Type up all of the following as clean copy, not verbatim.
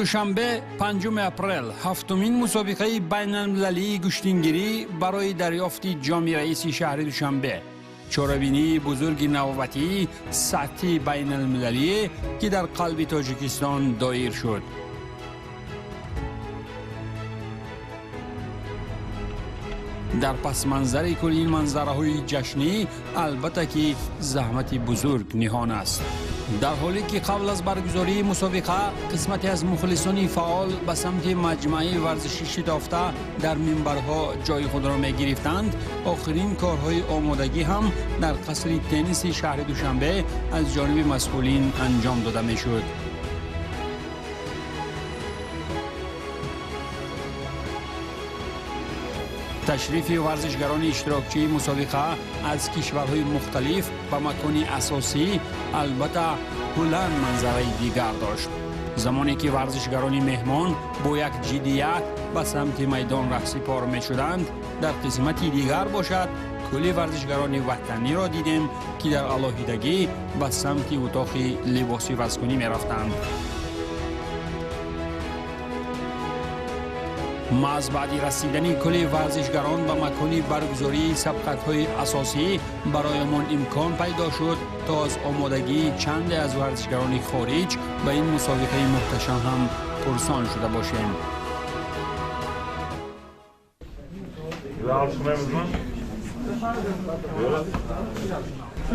دوشنبه 5 اپریل هفتمین مسابقه بین المللی گشتینگیری برای دریافت جام رئیس شهر دوشنبه چوربینی بزرگ نوبتی سطحی بین المللی که در قلب تاجیکستان دایر شد. در پس منظر کل این منظره های جشنی البته که زحمت بزرگ نهان است. در حالی که قبل از برگزاری مسابقه قسمتی از مخلصان فعال به سمت مجمع ورزشی شتافته در منبرها جای خود را می گرفتند، آخرین کارهای آمادگی هم در قصر تنیس شهر دوشنبه از جانب مسئولین انجام داده می شد. تشریف ورزشگران اشتراکچی مسابقه از کشورهای مختلف به مکان اساسی البته کلاً منظره دیگر داشت. زمانی که ورزشگران مهمان با یک جدیت به سمت میدان رهسپار می شدند، در قسمتی دیگر باشد کلی ورزشگران وطنی را دیدیم که در علاهیدگی به سمت اتاق لباس ورزشی می رفتند. از بعد رسیدن کل ورزشگران به مکان برگزاری سبقت‌های اساسی برایمان امکان پیدا شد تا از آمادگی چند از ورزشگران خارج به این مسابقه محتشم هم پرسان شده باشیم.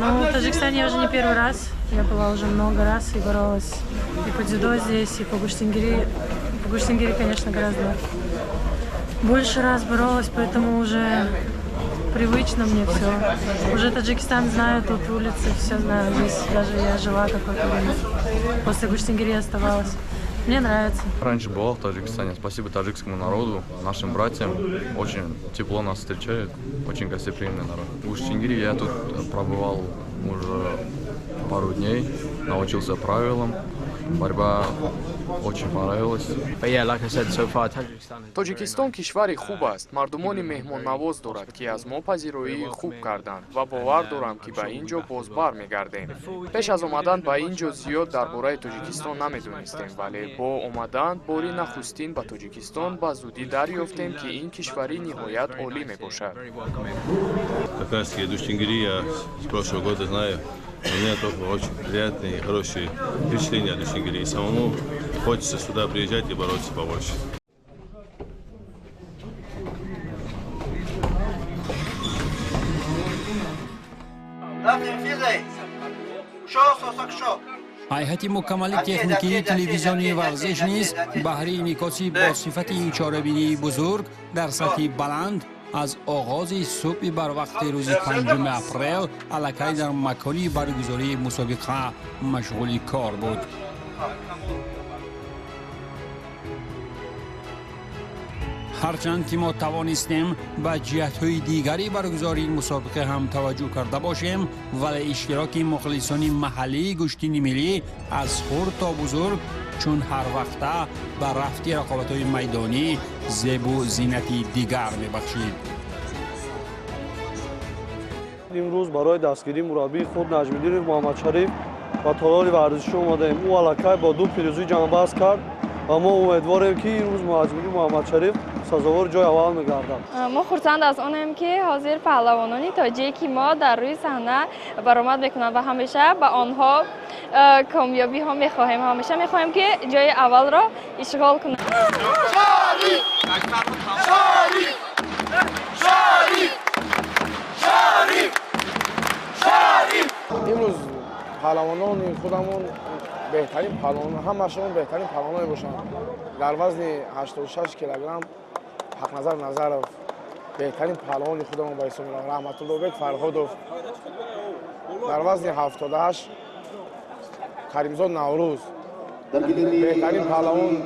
Ну, в Таджикистане я уже не первый раз. Я была уже много раз и боролась и по дзюдо здесь, и по гуштингири. По гуштингири, конечно, гораздо больше раз боролась, поэтому уже привычно мне все. Уже Таджикистан знаю, тут улицы, все знаю. Здесь даже я жила какое-то время. После гуштингири оставалась. Мне нравится. Раньше была в Таджикистане. Спасибо таджикскому народу, нашим братьям. Очень тепло нас встречают. Очень гостеприимный народ. В Гуштингири я тут пробывал уже пару дней. Научился правилам. Борьба очень понравилась. Тоҷикистон кишвари хуб аст. Мардумони меҳмоннавоз дорад, ки аз мо пазироӣ хуб карданд ва бовар дорам, ки ба ин ҷо боз бармегардем. Пеш аз омадан ба ин ҷо зиёд дар бораи Тоҷикистон намедонистем, вале бо омадан бори нахустин ба Тоҷикистон ба зудӣ дарёфтем, ки ин кишвари ниҳоят олӣ мебошад. Татарские Гуштингири я с прошлого года знаю. У меня только очень приятные и хорошие впечатления о Гуштингири. И самому хочется сюда приезжать и бороться побольше. ҳайати мукаммали техникии телевизионии варзиш низ баҳри инъикоси босифати чорабинии бузург дар сатҳи баланд از آغاز صبح بر وقت روز 5 اپریل الکی در مکانی برگزاری مسابقه مشغول کار بود. هرچند که ما توانستیم به جهت‌های دیگری برگزاری مسابقه هم توجه کرده باشیم، ولی اشتراک مخلصان محلی گشتین ملی از خرد تا بزرگ چون هر وقته به رفت رقابت‌های میدانی زیب و زینتی دیگر می‌بخشید. امروز برای دستگیری مربی خود نجمیدین محمدشریف و تالار ورزشی اومدیم. او الکی با دو پیروزی جانباز کرد و ما امیدواریم که امروز نجمیدین محمدشریف سزاوار جای اول می‌گردد. ما خرسند از آنیم که حاضر پهلوانانی تاجیکی ما در روی صحنه برآمد می‌کنند و همیشه به آنها کامیابی ها می‌خواهیم. همیشه می‌خواهیم که جای اول را اشغال کنند. شریف! شریف! شریف! شریف! شریف! امروز پهلوانان خودمون بهترین پهلوان همشون بهترین پهلوان باشند. در وزن 86 کیلوگرم حق نظرов بهترین پهلوان خودمون به اسم رحمت الله بک فرهادov. در وزن 78 کریمزاد نوروز بهترین پهلوان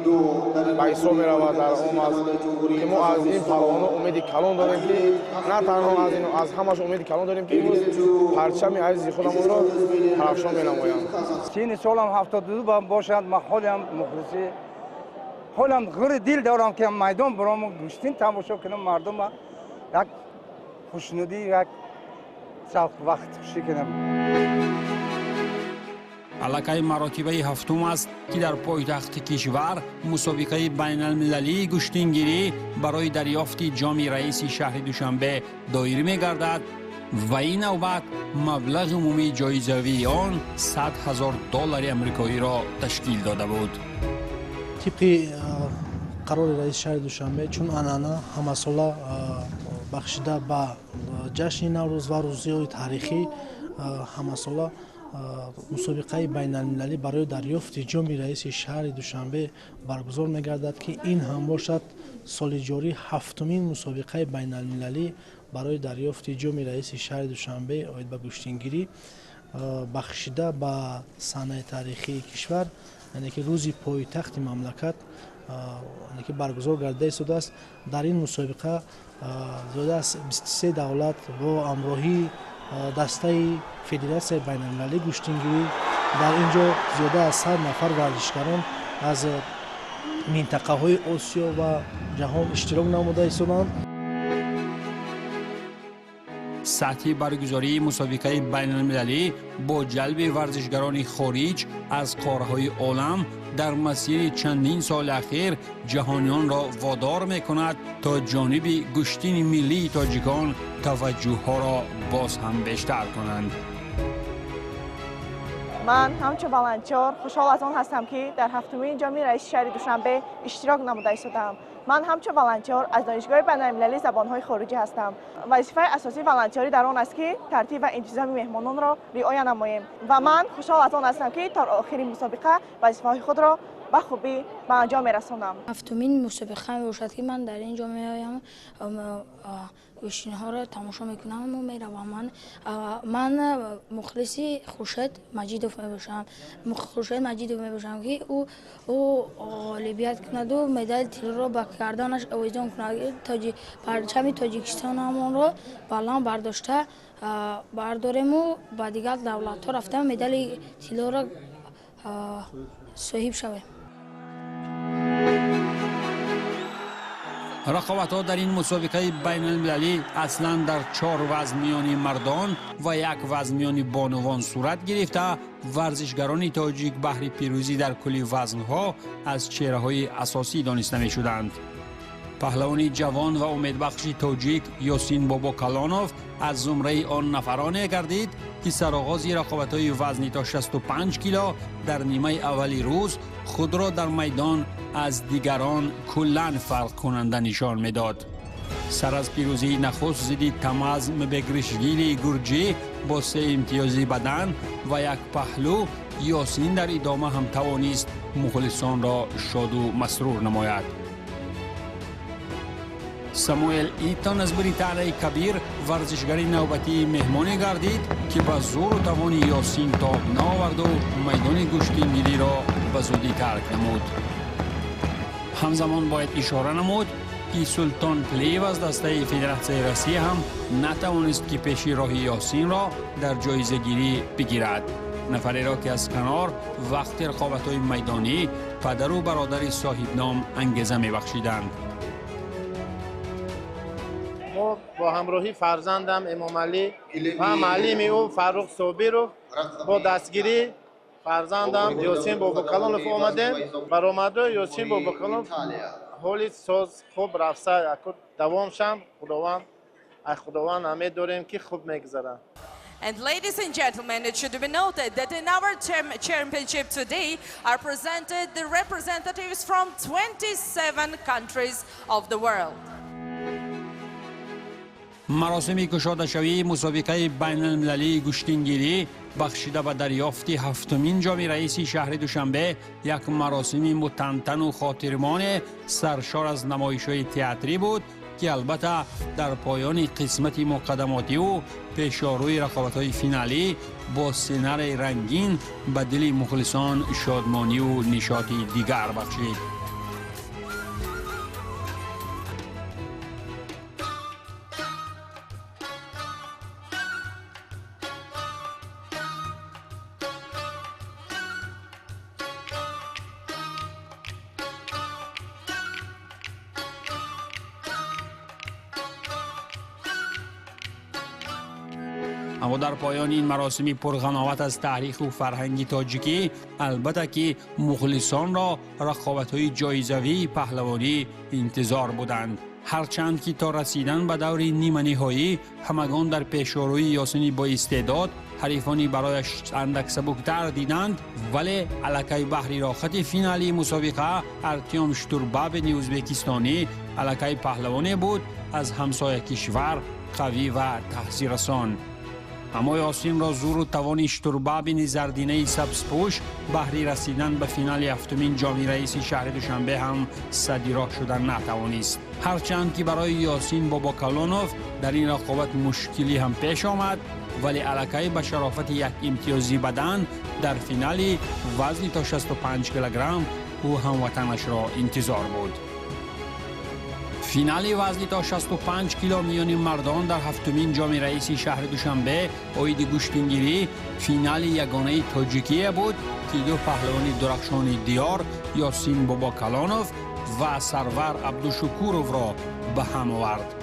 به حساب می‌رود در اون است که ما از این پهلوان‌ها امید کلان داریم که نه تنها از همش امید کلان داریم که امروز پرچم عزیز خودمون را درخشان می‌نمایند. سین سالم 72 باشد، من حالم مخلصی حالم غیر دل دارم که میدان برام گوشتین تماشا کنم، مردم یک خوشنودی یک سخت وقت خوشی کنم. алакай маротибаи ҳафтум аст ки дар пойтахти кишвар мусобиқаи байналмилалии гӯштингирӣ барои дарёфти ҷоми раиси шаҳри душанбе доир мегардад ва ин навбат маблағи умумии ҷоизавии он $100,000 амрикоиро ташкил дода буд. طبق قرار رئیس شهر دوشنبه چون آنانا همساله بخشیده به جشن نوروز و روزهای تاریخی همساله مسابقه بین المللی برای دریافت جام رئیس شهر دوشنبه برگزار می‌گردد که این هم باشد سال جاری هفتمین مسابقه بین المللی برای دریافت جام رئیس شهر دوشنبه آید به گوشتینگیری بخشیده به صحنه تاریخی کشور، یعنی که روزی پایتخت مملکت یعنی که برگزار گردیده شده است. در این مسابقه زیاده از 23 دولت با همراهی دسته فدراسیون بین المللی گوشتینگیری در اینجا زیاده از 100 نفر ورزشکاران از منطقه های آسیا و جهان اشتراک نموده هستند. سطح برگزاری مسابقه بین المللی با جلب ورزشگران خارج از قاره‌های عالم در مسیر چندین سال اخیر جهانیان را وادار می‌کند تا جانب گوشتین ملی تاجیکان توجه ها را باز هم بیشتر کنند. من همچون والنتیر خوشحال از آن هستم که در هفتمین جام رئیس شهر دوشنبه اشتراک نموده شدم. من همچون والنتیر از دانشگاه بین‌المللی زبان‌های خارجی هستم. وظیفه اساسی والنتیری در آن است که ترتیب و انتظام مهمانان را رعایت نماییم و من خوشحال از آن هستم که تا آخرین مسابقه وظیفه‌های خود را به خوبی به انجام می‌رسانم. هفتمین مسابقه می‌باشد که من در اینجا میایم گوشتین‌ها را تماشا می‌کنم و می‌روم. من مخلصی خورشید مجیدوف می‌باشم. خورشید مجیدوف می‌باشم که او غالبیت کند و مدال طلا را به گردنش آویزان کند. پرچم تاجیکستان همون را بالا برداشته برداریم و با دیگر دولت‌ها رفتم مدال طلا را صاحب شویم. رقابت‌ها در این مسابقه بین المللی اصلا در 4 وزن میانی مردان و 1 وزن میانی بانوان صورت گرفته. ورزشگران تاجیک بهر پیروزی در کل وزن‌ها از چهره‌های اساسی دانسته می‌شدند. پهلوانی جوان و امیدبخش تاجیک یاسین بابا کلانوف از زمره آن نفران گردید که سرآغاز رقابت‌های وزنی تا 65 کیلو در نیمه اولی روز خود را در میدان از دیگران کلاً فرق کننده نشان میداد. سر از پیروزی نخست ضد تماز مبگرشگیلی گرجی با 3 امتیازی بدن و 1 پهلو، یاسین در ادامه هم توانست مخلصان را شاد و مسرور نماید. ساموئل ایتان از بریتانیای کبیر ورزشگری نوبتی مهمانی گردید که با زور و توان یاسین تاب نآورد و میدان گوشتینگیری را به زودی ترک نمود. همزمان باید اشاره نمود که سلطان پلیو از دسته فدراسیون روسیه هم نتوانست که پیش راه یاسین را در جایزه گیری بگیرد. نفری را که از کنار وقت رقابت‌های میدانی پدر و برادر صاحب نام انگیزه می‌بخشیدند. ما با همراهی فرزندم امام علی و معلم او فاروق صابری رو با دستگیری فرزندم یاسین باباکلانوف آمدیم. برآمده یاسین باباکلانوف حالی ساز خوب رفته دوام شم. خداوند امید داریم که خوب میگذره. And ladies and gentlemen, it should be noted that in our championship today are presented the representatives from 27 countries of the world. مراسم گشاده شوی مسابقه بین المللی گوشتینگیری بخشیده به دریافت هفتمین جام رئیس شهر دوشنبه یک مراسم متنتن و خاطرمان سرشار از نمایش‌های تئاتری بود که البته در پایان قسمت مقدماتی و پیشاروی رقابت‌های فینالی با سینار رنگین به دل مخلصان شادمانی و نشاطی دیگر بخشید. اما در پایان این مراسم پرغناوت از تاریخ و فرهنگ تاجیکی البته که مخلصان را رقابت‌های جایزوی پهلوانی انتظار بودند. هرچند که تا رسیدن به دور نیمه نهایی همگان در پیشروی یاسین با استعداد حریفانی برایش اندک سبکتر دیدند، ولی الکای بحری راخت فینالی مسابقه ارتیوم شتوربابین ازبکستانی الکای پهلوانی بود از همسایه کشور قوی و تحصیلرسان. اما یاسین را زور و توان شتوربابین زردینه سبزپوش بهری رسیدن به فینال هفتمین جام رئیسی شهر دوشنبه هم سدی راه شدن نتوانست. هرچند که برای یاسین باباکالونوف در این رقابت مشکلی هم پیش آمد، ولی الکای به شرافت یک امتیازی بدن در فینال وزن تا 65 کیلوگرم او هموطنش را انتظار بود. فینال وزن تا 65 کیلو میان مردان در هفتمین جام رئیسی شهر دوشنبه اوید گوشتینگیری فینال یگانه تاجیکی بود که دو پهلوان درخشان دیار یاسین باباکالونوف و سرور عبدالشکورov را به هم آورد.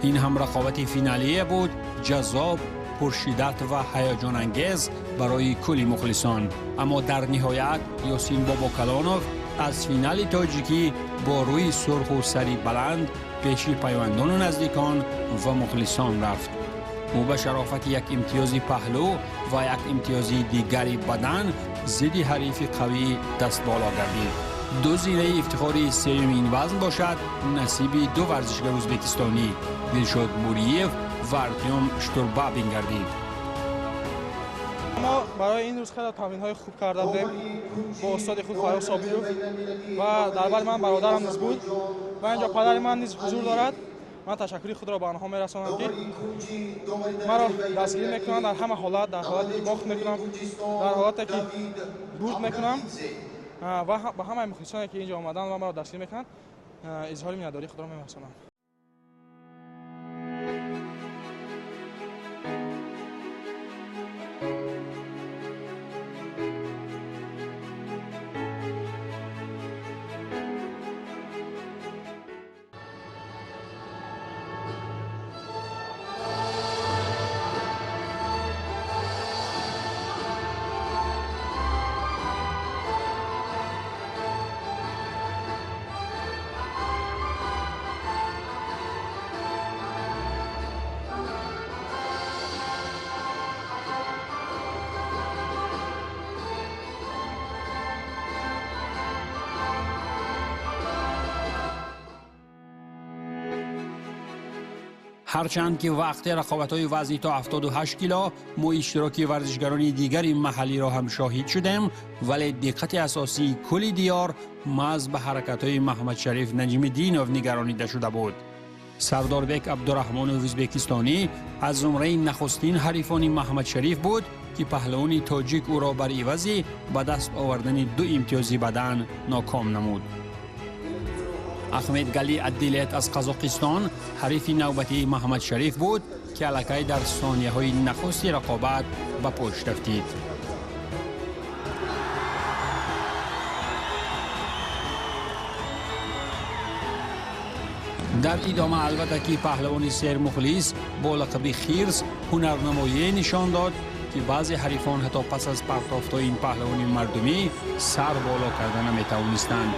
این هم رقابت فینالی بود جذاب، پرشدت و هیجان انگیز برای کل مخلصان. اما در نهایت یاسین باباکالونوف از فینال تاجیکی با روی سرخ و سری بلند پیش پیوندان و نزدیکان و مخلصان رفت. او به شرافت یک امتیازی پهلو و یک امتیازی دیگری بدن ضد حریف قوی دست بالا گردید. دو زینه افتخاری سوم این وزن باشد نصیب دو ورزشگر ازبکستانی دلشاد بوریف و ارتیوم شتوربابین گردید. ما برای این روز خیلی تمرین‌های خوب کرده بودیم با استاد خود فاروق صابیروف و در بر من برادرم نیز بود و اینجا پدر من نیز حضور دارد. من تشکری خود را به آنها می‌رسانم که مرا دستگیری می‌کنند در همه حالت، در حالتی که باخت می‌کنم، در حالتی که برد می‌کنم و به همه مخلصانی که اینجا آمدند و مرا دستگیر می‌کنند اظهار می‌نداری خود را می‌رسانم. هرچند که وقت رقابت‌های وزنی تا 78 کیلو ما اشتراکی ورزشگران دیگری محلی را هم شاهد شدیم، ولی دقت اساسی کل دیار محض به حرکت‌های محمد شریف نجم‌الدینوف نگرانیده شده بود. سرداربک عبدالرحمانوف ازبکستانی از زمره نخستین حریفان محمد شریف بود که پهلوان تاجیک او را بر عوض به دست آوردن دو امتیازی بدن ناکام نمود. احمد گلی عدیلیت از قزاقستان حریف نوبتی محمد شریف بود که الکای در ثانیه های نخست رقابت به پشت رفتید. در ادامه البته که پهلوان سیر مخلص با لقب خیرس هنرنمایی نشان داد که بعضی حریفان حتی پس از پرتافت این پهلوان مردمی سر بالا کردن نمی‌توانستند.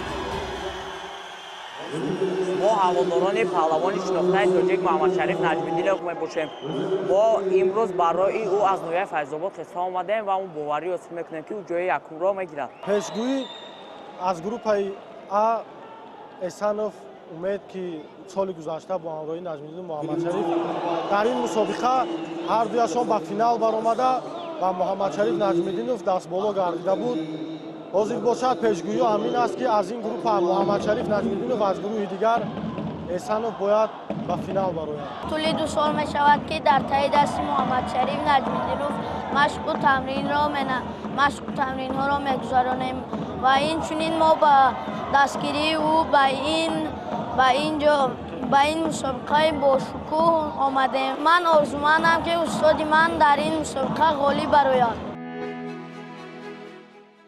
ما هواداران پهلوان شناخته تاجیک محمد شریف نجم‌الدینوف میباشیم. ما امروز برای او از نویه فیض‌آباد قصه آمدیم و اون باوری حاصل میکنیم که او جای یکم را میگیرد. پیشگویی از گروه ا احسانوف امید که سال گذشته با همراهی نجم‌الدین محمد شریف در این مسابقه هر دویشان به فینال برآمده و محمد شریف نجم‌الدینوف دست بالا گردیده بود. حاضر باشد پیشگویی همین است که از این گروه محمد شریف نجم‌الدینوف از گروه دیگر احسانوف باید به فینال برآید. طول 2 سال می شود که در ته دست محمد شریف نجم‌الدینوف مشق و تمرین ها را میگذرانیم و این چنین ما به دستگیری او به این مسابقه با شکوه آمدیم. من آرزومندم که استاد من در این مسابقه غالب برآید.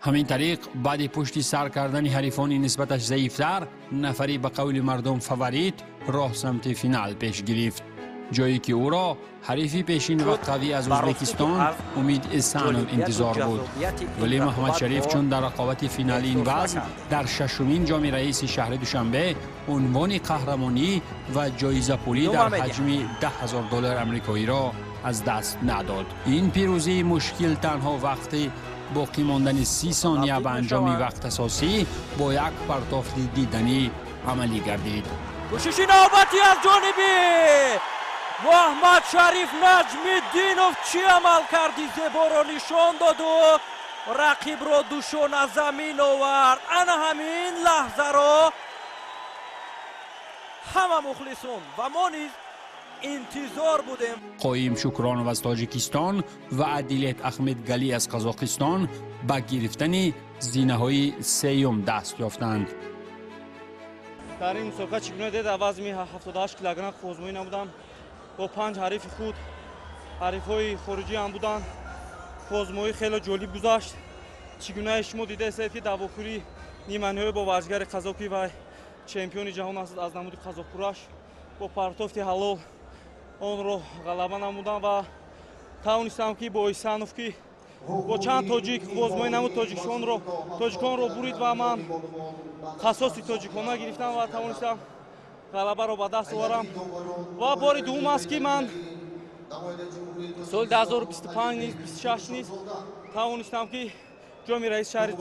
همین طریق بعد پشت سر کردن حریفان نسبتش ضعیفتر نفری به قول مردم فاوریت راه سمت فینال پیش گرفت. جایی که او را حریفی پیشین و قوی از ازبکستان امید احسانوف انتظار بود. ولی محمد شریف چون در رقابت فینالی این وزن در ششمین جام رئیس شهر دوشنبه عنوان قهرمانی و جایزه پولی در حجم $10,000 آمریکایی را از دست نداد. این پیروزی مشکل تنها وقتی باقی ماندن 30 ثانیه به انجام وقت اساسی با یک پرتافت دیدنی عملی گردید. کوشش نوبتی از جانب محمد شریف نجمی‌الدینوف چی عمل کردی؟ زیبا را نشان داد و رقیب را دوشان از زمین آورد. انا همین لحظه را همه مخلصون و ما نیز انتظار بودیم. قایم شکرانوف از تاجیکستان و عدیلت احمد گلی از قزاقستان به گرفتن زینه های سیوم دست یافتند. در این مسابقه چگونه دید؟ وزن 78 کیلوگرم خوزمایی نمودم. با 5 حریف خود، حریف‌های خارجی هم بودن. خوزمایی خیلی جالب گذشت. چگونه شما دیده است که دواکوری نیمه‌نهایی با ورزشگر قزاقی و چمپیون جهان است از نمود قزاق‌کورش با پرتافت حلال آن را غلبه نمودم و توانستم که با احسانوف که با چند تاجیک خوزمایی نمود تاجیکان را برید و من خصاصی تاجیکان‌ها گرفتم و توانستم غلبه را به دست آورم. و بار دوم است که من سال 2025 نیز 26 نیز توانستم که جام رئیس شهر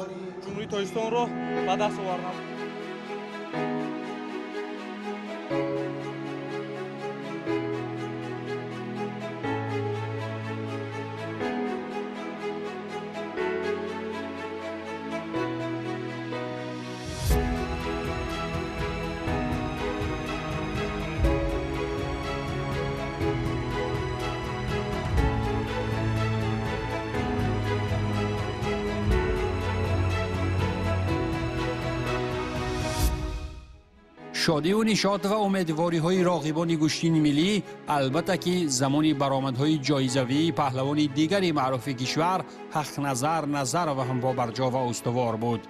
جمهوری تاجیکستان را به دست آوردم. شادی و نشاط و امیدواری های راغبان گشتین ملی البته که زمانی برآمدهای جایزوی پهلوان دیگری معروف کشور حق نظر و هم با برجا و استوار بود.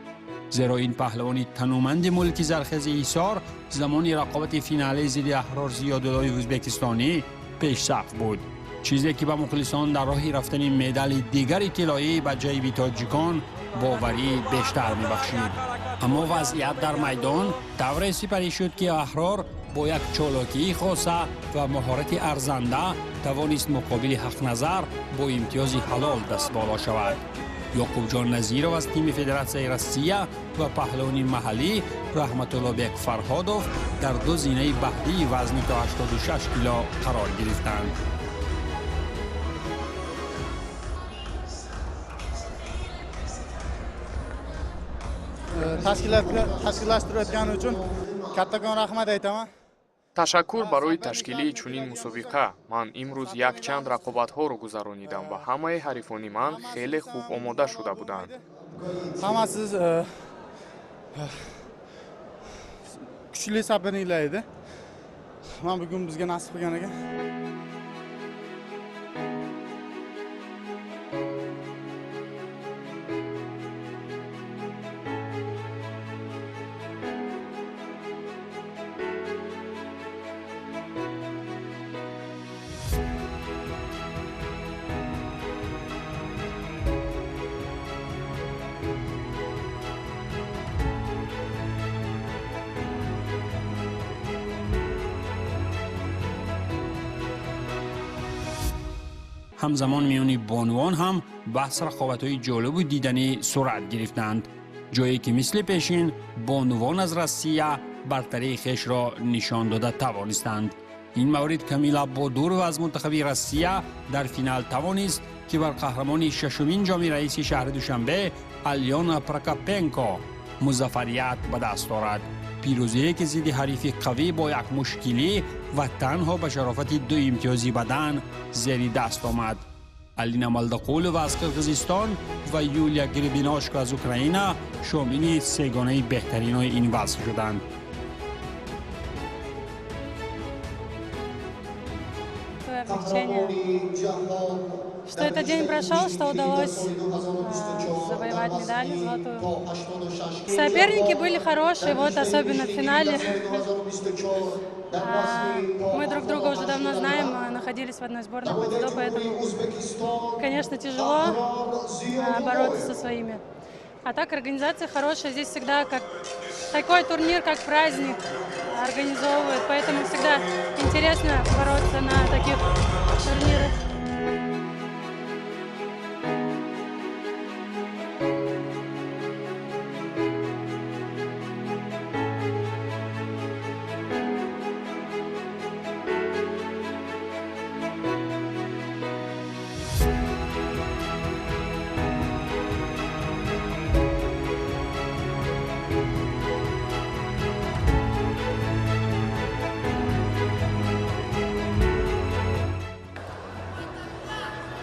زیرا این پهلوان تنومند ملک زرخیز ایثار زمانی رقابت فینالی ضد احرار زیاداللهی ازبکستانی پیش صف بود، چیزی که به مخلصان در راه رفتن مدال دیگری طلایی به جیب تاجیکان باوری بیشتر می‌بخشید. اما وضعیت در میدان طوری سپری شد که احرار با یک چالاکی خاصه و مهارت ارزنده توانست مقابل حق نظر با امتیاز حلال دست بالا شود. یعقوب جان نظیرov از تیم فدراسیون روسیه و پهلوانی محلی رحمت الله بیگ فرهادوف در دو زینه بعدی وزن تا 86 کیلو قرار گرفتند. ташкиллаштирayotgani uchun kattakon rahmat aytaman. ташаккур барои ташкилии чунин мусобиқа. ман имрӯз якчанд рақобатҳоро гузаронидам ва ҳамаи ҳарифони ман хеле хуб омода шуда буданд. Hammasi kuchli soперниклар edi. Mana bugun bizga nasib qilgan ekan. همزمان میانی بانوان هم بحث رقابت‌های جالب و دیدنی صورت گرفتند، جایی که مثل پیشین بانوان از روسیه برتری خویش را نشان داده توانستند. این مورد کمیلا بادورو از منتخب روسیه در فینال توانست که بر قهرمان ششمین جام رئیس شهر دوشنبه الیانا پراکاپنکو مظفریت به دست آورد. پیروزی که ضد حریف قوی با یک مشکلی و تنها به شرافت 2 امتیازی بدن زیر دست آمد. الینا مالداقولووا از قرقیزستان و یولیا گریبیناشکا از اوکراین شامل سگانه بهترین این وزن شدند. Что этот день прошел, что удалось завоевать медаль золотую. Соперники были хорошие, вот особенно в финале. Мы друг друга уже давно знаем, находились в одной сборной по дзюдо, поэтому, конечно, тяжело бороться со своими. А так организация хорошая, здесь всегда как такой турнир, как праздник организовывают, поэтому всегда интересно бороться на таких турнирах.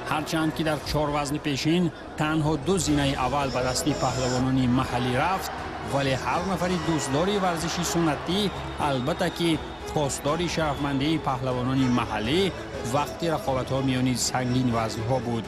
هرچند که در 4 وزن پیشین تنها 2 زینه اول به دست پهلوانان محلی رفت، ولی هر نفری دوستداری ورزشی سنتی، البته که خواستار شرفمندی پهلوانان محلی وقتی رقابت‌ها میان سنگین وزن‌ها بود.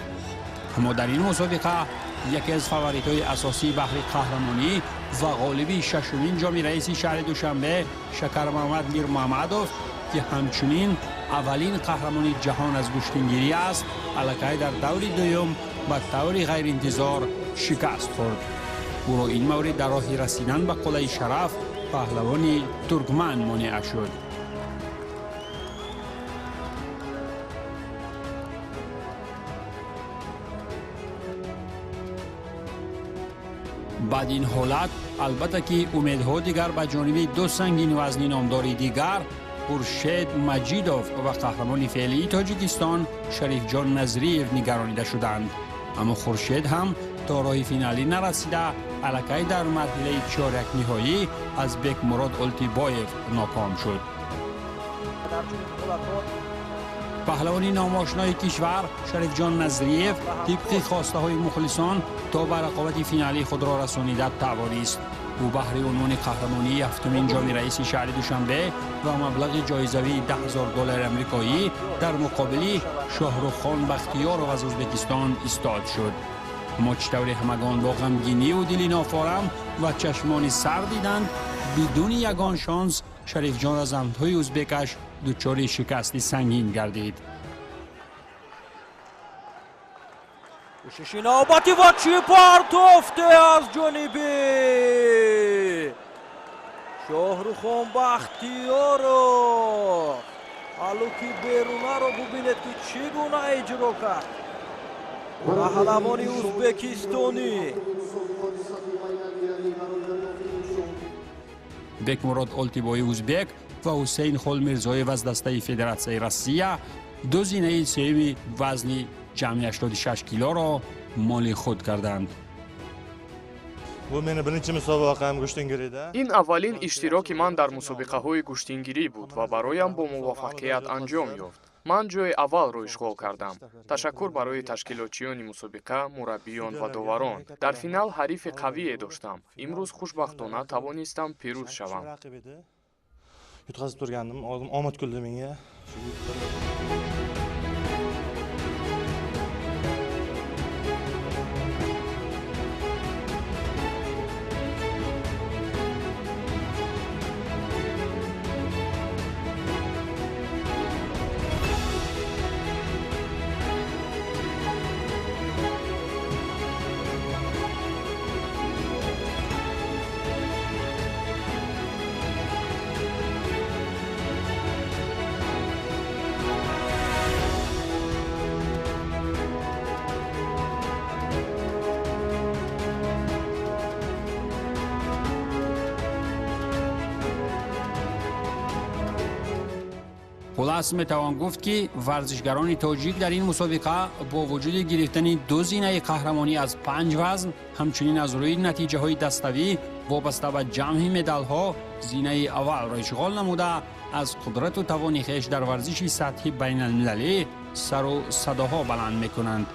اما در این مسابقه یکی از فاوریت‌های اساسی بهر قهرمانی و غالبی ششمین جام رئیسی شهر دوشنبه شکر محمد میر محمدوف که همچنین اولین قهرمان جهان از گشتنگیری است، الکی در دور دوم به طور غیر انتظار شکست خورد. او را این مورد در راه رسیدن به قله شرف پهلوان ترکمن مانع شد. بعد این حالت البته که امیدها دیگر به جانب 2 سنگین وزنی نامداری دیگر خورشید مجیدوف و قهرمان فعلی تاجیکستان شریف جان نظریف نگرانیده شدند. اما خورشید هم تا راه فینالی نرسیده، الکی در مرحله چهارک نهایی از بک مراد اولتیبایف ناکام شد. پهلوان نامآشنای کشور شریف جان نظریف طبق خواسته های مخلصان تا به رقابت فینالی خود را رسانیده توانست. او بهره عنوان قهرمانی 7مین جام رئیسی شهر دوشنبه و مبلغ جایزوی $10,000 آمریکایی در مقابل شاهرخ خان بختیار از ازبکستان ایستاد شد. اما چطور همگان با غمگینی و دل نافارم و چشمان سر دیدند، بدون یگان شانس شریف جان از عمدهای ازبکش دچار شکستی سنگین گردید. کوشش نوبتی و چیپ پرتافته از جانب شاهرخ خان بختیار. حالا که بیرونه رو ببینید که چگونه اجرا کرد پهلوان ازبکستانی. بک مراد اولتیبای ازبک و حسین خل میرزایی از دسته فدراسیون روسیه 2 زینه سوم وزن جمعی 86 کیلو را مال خود کردند. این اولین اشتراک من در مسابقه های گشتنگیری بود و برایم با موفقیت انجام یافت. من جای اول را اشغال کردم. تشکر برای تشکیلاتچیان مسابقه، مربیان و داوران. در فینال حریف قوی داشتم. امروز خوشبختانه توانستم پیروز شوم. Yutqazib turgandim, omad kuldi menga. خلاص میتوان گفت که ورزشگران تاجیک در این مسابقه با وجود گرفتن 2 زینه قهرمانی از 5 وزن، همچنین از روی نتیجه های دستوی وابسته به جمع مدال ها زینه اول را اشغال نموده، از قدرت و توان خویش در ورزش سطحی بین المللی سر و صداها بلند میکنند.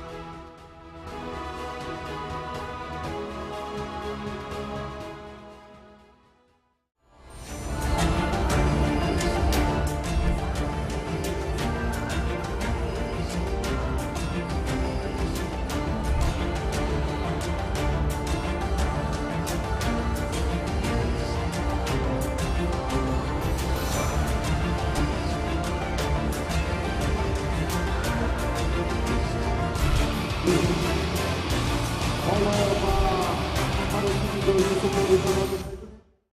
Thank you.